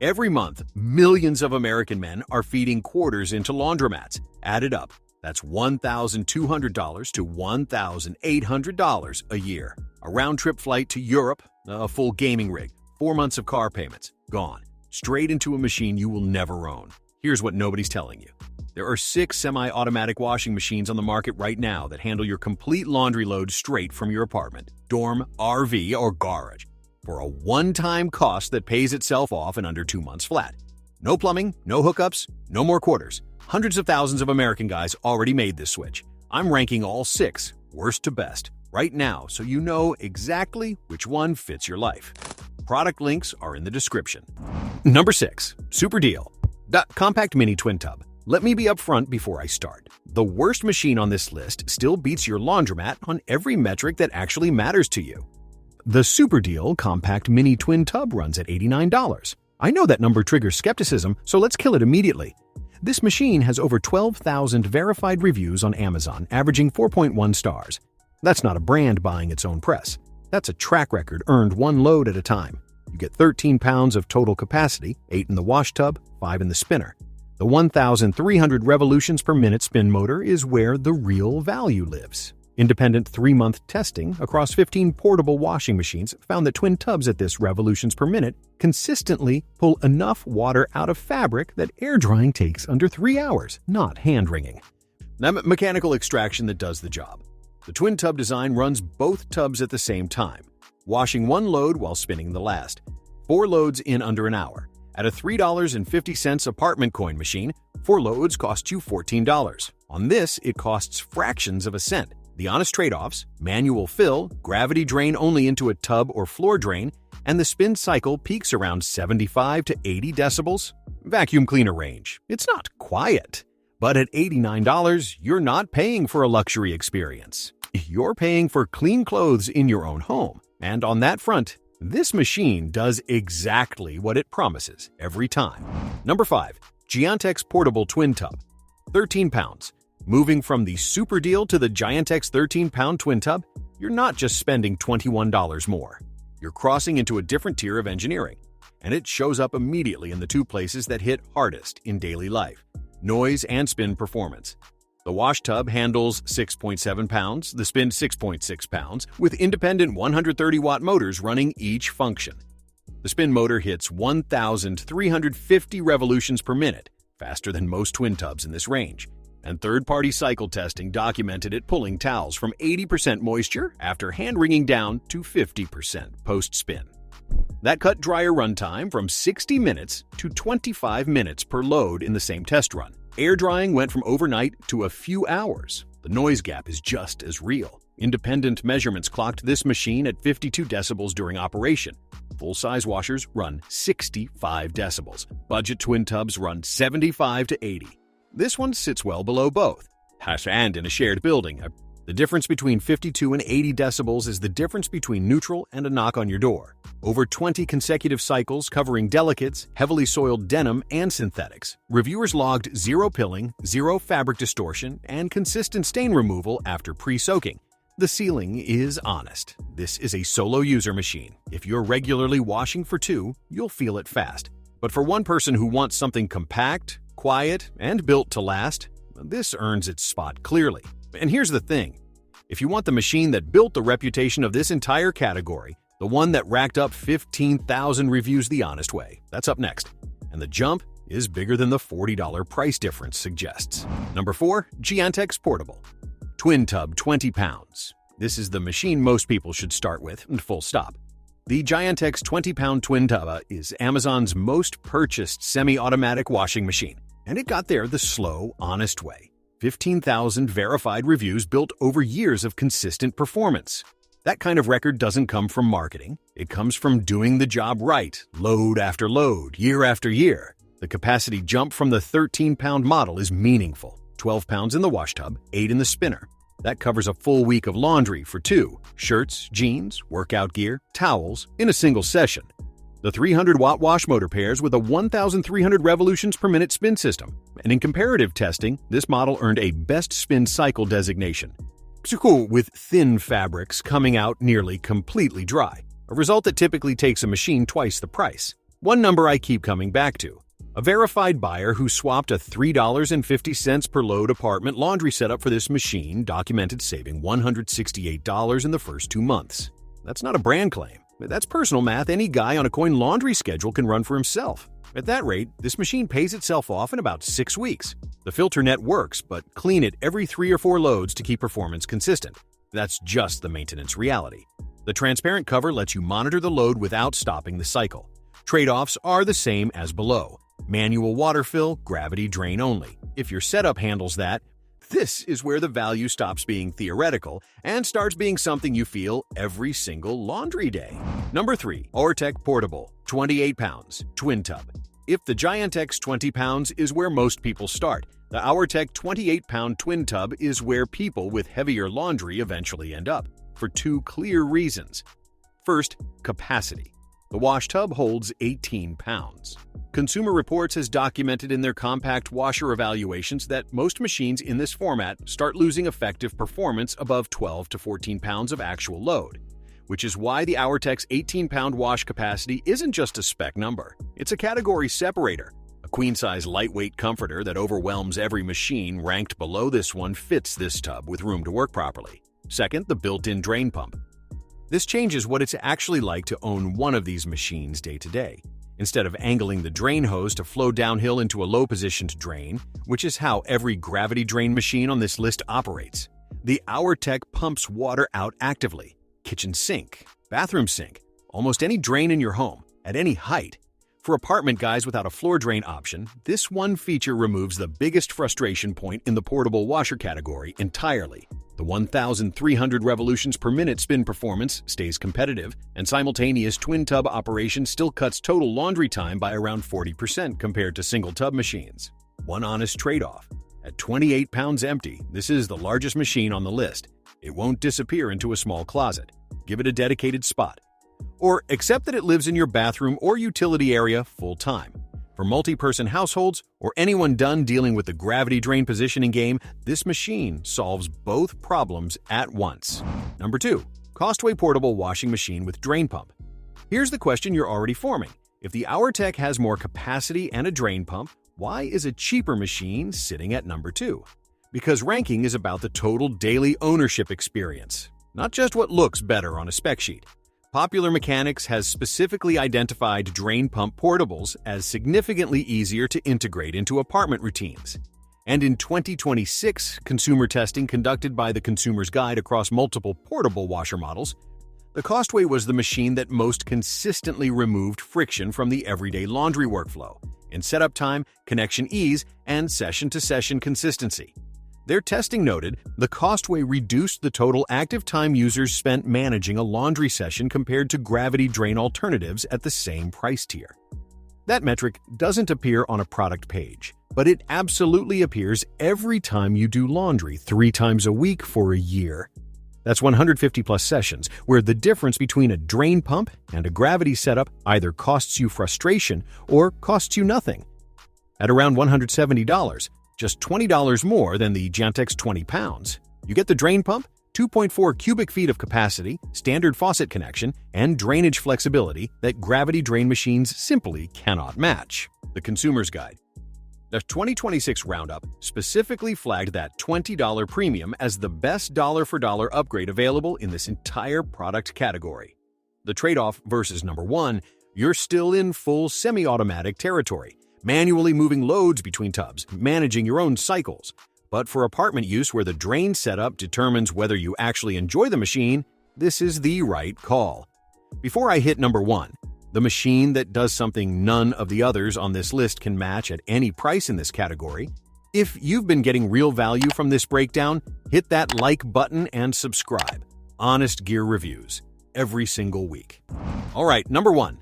Every month, millions of American men are feeding quarters into laundromats. Added up, that's $1,200 to $1,800 a year. A round-trip flight to Europe, a full gaming rig, 4 months of car payments, gone. Straight into a machine you will never own. Here's what nobody's telling you. There are 6 semi-automatic washing machines on the market right now that handle your complete laundry load straight from your apartment, dorm, RV, or garage for a one-time cost that pays itself off in under 2 months flat. No plumbing, no hookups, no more quarters. Hundreds of thousands of American guys already made this switch. I'm ranking all 6, worst to best, right now so you know exactly which one fits your life. Product links are in the description. Number 6. Super Deal. The Compact Mini Twin Tub. Let me be upfront before I start. The worst machine on this list still beats your laundromat on every metric that actually matters to you. The Super Deal Compact Mini Twin Tub runs at $89. I know that number triggers skepticism, so let's kill it immediately. This machine has over 12,000 verified reviews on Amazon, averaging 4.1 stars. That's not a brand buying its own press. That's a track record earned one load at a time. You get 13 pounds of total capacity, 8 in the wash tub, 5 in the spinner. The 1,300 revolutions per minute spin motor is where the real value lives. Independent 3-month testing across 15 portable washing machines found that twin tubs at this revolutions per minute consistently pull enough water out of fabric that air drying takes under 3 hours, not hand-wringing. Now, mechanical extraction that does the job. The twin tub design runs both tubs at the same time, washing one load while spinning the last. 4 loads in under an hour. At a $3.50 apartment coin machine, 4 loads cost you $14. On this, it costs fractions of a cent. The honest trade-offs: manual fill, gravity drain only into a tub or floor drain, and the spin cycle peaks around 75 to 80 decibels. Vacuum cleaner range. It's not quiet. But at $89, you're not paying for a luxury experience. You're paying for clean clothes in your own home. And on that front, this machine does exactly what it promises every time. Number 5. Giantex Portable Twin Tub. 13 pounds. Moving from the Super Deal to the Giantex 13-pound twin tub, you're not just spending $21 more. You're crossing into a different tier of engineering, and it shows up immediately in the 2 places that hit hardest in daily life: noise and spin performance. The wash tub handles 6.7 pounds, the spin 6.6 pounds, with independent 130-watt motors running each function. The spin motor hits 1,350 revolutions per minute, faster than most twin tubs in this range. And third-party cycle testing documented it pulling towels from 80% moisture after hand-wringing down to 50% post-spin. That cut dryer runtime from 60 minutes to 25 minutes per load in the same test run. Air drying went from overnight to a few hours. The noise gap is just as real. Independent measurements clocked this machine at 52 decibels during operation. Full-size washers run 65 decibels. Budget twin tubs run 75 to 80. This one sits well below both, and in a shared building. The difference between 52 and 80 decibels is the difference between neutral and a knock on your door. Over 20 consecutive cycles covering delicates, heavily soiled denim, and synthetics. Reviewers logged 0 pilling, 0 fabric distortion, and consistent stain removal after pre-soaking. The ceiling is honest. This is a solo user machine. If you're regularly washing for 2, you'll feel it fast. But for one person who wants something compact, quiet, and built to last, this earns its spot clearly. And here's the thing. If you want the machine that built the reputation of this entire category, the one that racked up 15,000 reviews the honest way, that's up next. And the jump is bigger than the $40 price difference suggests. Number 4. Giantex Portable. Twin Tub 20 pounds. This is the machine most people should start with, and full stop. The Giantex 20-pound twin tub is Amazon's most purchased semi-automatic washing machine. And it got there the slow, honest way. 15,000 verified reviews built over years of consistent performance. That kind of record doesn't come from marketing. It comes from doing the job right, load after load, year after year. The capacity jump from the 13-pound model is meaningful. 12 pounds in the wash tub, 8 in the spinner. That covers a full week of laundry for 2: shirts, jeans, workout gear, towels, in a single session. The 300-watt wash motor pairs with a 1,300 revolutions per minute spin system, and in comparative testing, this model earned a Best Spin Cycle designation. With thin fabrics coming out nearly completely dry, a result that typically takes a machine twice the price. One number I keep coming back to. A verified buyer who swapped a $3.50 per load apartment laundry setup for this machine documented saving $168 in the first 2 months. That's not a brand claim. That's personal math any guy on a coin laundry schedule can run for himself. At that rate, this machine pays itself off in about 6 weeks. The filter net works, but clean it every 3 or 4 loads to keep performance consistent. That's just the maintenance reality. The transparent cover lets you monitor the load without stopping the cycle. Trade-offs are the same as below. Manual water fill, gravity drain only. If your setup handles that, this is where the value stops being theoretical and starts being something you feel every single laundry day. Number 3. Auertech Portable, 28 pounds, twin tub. If the Giantex 20 pounds is where most people start, the Auertech 28-pound twin tub is where people with heavier laundry eventually end up, for 2 clear reasons. First, capacity. The wash tub holds 18 pounds. Consumer Reports has documented in their compact washer evaluations that most machines in this format start losing effective performance above 12 to 14 pounds of actual load, which is why the Auertech's 18-pound wash capacity isn't just a spec number. It's a category separator. A queen-size lightweight comforter that overwhelms every machine ranked below this one fits this tub with room to work properly. Second, the built-in drain pump. This changes what it's actually like to own one of these machines day to day. Instead of angling the drain hose to flow downhill into a low-positioned drain, which is how every gravity drain machine on this list operates, the Auertech pumps water out actively. Kitchen sink, bathroom sink, almost any drain in your home, at any height. For apartment guys without a floor drain option, this one feature removes the biggest frustration point in the portable washer category entirely. The 1,300 revolutions per minute spin performance stays competitive, and simultaneous twin tub operation still cuts total laundry time by around 40% compared to single tub machines. One honest trade-off. At 28 pounds empty, this is the largest machine on the list. It won't disappear into a small closet. Give it a dedicated spot. Or accept that it lives in your bathroom or utility area full-time. For multi-person households or anyone done dealing with the gravity drain positioning game, this machine solves both problems at once. Number 2. Costway Portable Washing Machine with Drain Pump. Here's the question you're already forming. If the Auertech has more capacity and a drain pump, why is a cheaper machine sitting at number 2? Because ranking is about the total daily ownership experience, not just what looks better on a spec sheet. Popular Mechanics has specifically identified drain pump portables as significantly easier to integrate into apartment routines. And in 2026 consumer testing conducted by the Consumer's Guide across multiple portable washer models, the Costway was the machine that most consistently removed friction from the everyday laundry workflow in setup time, connection ease, and session-to-session consistency. Their testing noted the Costway reduced the total active time users spent managing a laundry session compared to gravity drain alternatives at the same price tier. That metric doesn't appear on a product page, but it absolutely appears every time you do laundry 3 times a week for a year. That's 150 plus sessions, where the difference between a drain pump and a gravity setup either costs you frustration or costs you nothing. At around $170, just $20 more than the Giantex 20 pounds, you get the drain pump, 2.4 cubic feet of capacity, standard faucet connection, and drainage flexibility that gravity drain machines simply cannot match. The Consumer's Guide. The 2026 Roundup specifically flagged that $20 premium as the best dollar-for-dollar upgrade available in this entire product category. The trade-off versus number 1, you're still in full semi-automatic territory, manually moving loads between tubs, managing your own cycles. But for apartment use where the drain setup determines whether you actually enjoy the machine, this is the right call. Before I hit number 1, the machine that does something none of the others on this list can match at any price in this category, if you've been getting real value from this breakdown, hit that like button and subscribe. Honest gear reviews, every single week. All right, number 1,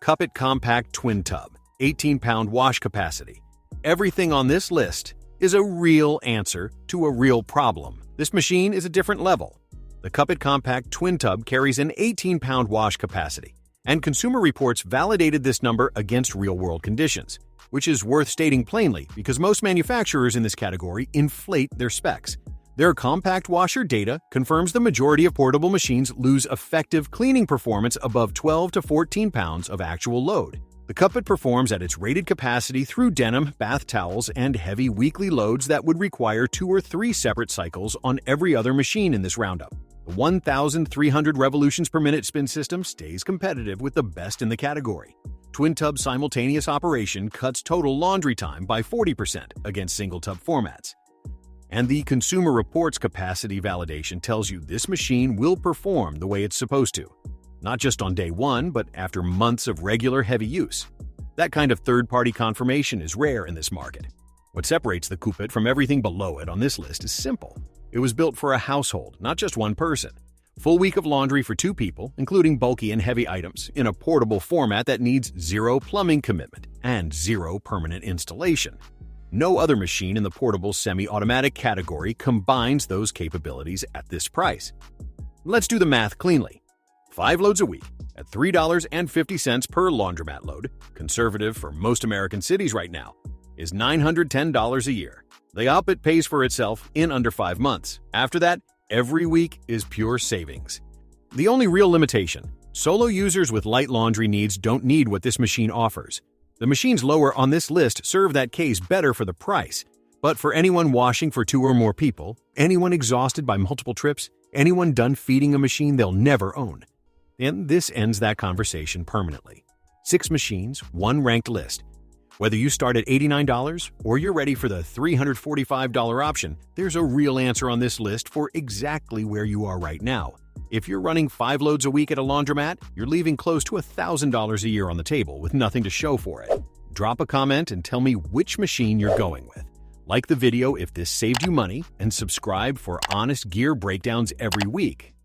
Kuppet Compact Twin Tub. 18-pound wash capacity. Everything on this list is a real answer to a real problem. This machine is a different level. The Kuppet Compact Twin Tub carries an 18-pound wash capacity, and Consumer Reports validated this number against real-world conditions, which is worth stating plainly because most manufacturers in this category inflate their specs. Their compact washer data confirms the majority of portable machines lose effective cleaning performance above 12 to 14 pounds of actual load. The Kuppet performs at its rated capacity through denim, bath towels, and heavy weekly loads that would require 2 or 3 separate cycles on every other machine in this roundup. The 1,300 revolutions per minute spin system stays competitive with the best in the category. Twin-tub simultaneous operation cuts total laundry time by 40% against single-tub formats. And the Consumer Reports capacity validation tells you this machine will perform the way it's supposed to. Not just on day one, but after months of regular heavy use. That kind of third-party confirmation is rare in this market. What separates the Kuppet from everything below it on this list is simple. It was built for a household, not just one person. Full week of laundry for 2 people, including bulky and heavy items, in a portable format that needs 0 plumbing commitment and 0 permanent installation. No other machine in the portable semi-automatic category combines those capabilities at this price. Let's do the math cleanly. 5 loads a week at $3.50 per laundromat load, conservative for most American cities right now, is $910 a year. The output pays for itself in under 5 months. After that, every week is pure savings. The only real limitation: solo users with light laundry needs don't need what this machine offers. The machines lower on this list serve that case better for the price. But for anyone washing for 2 or more people, anyone exhausted by multiple trips, anyone done feeding a machine they'll never own. And this ends that conversation permanently. 6 machines, 1 ranked list. Whether you start at $89 or you're ready for the $345 option, there's a real answer on this list for exactly where you are right now. If you're running 5 loads a week at a laundromat, you're leaving close to $1,000 a year on the table with nothing to show for it. Drop a comment and tell me which machine you're going with. Like the video if this saved you money, and subscribe for honest gear breakdowns every week.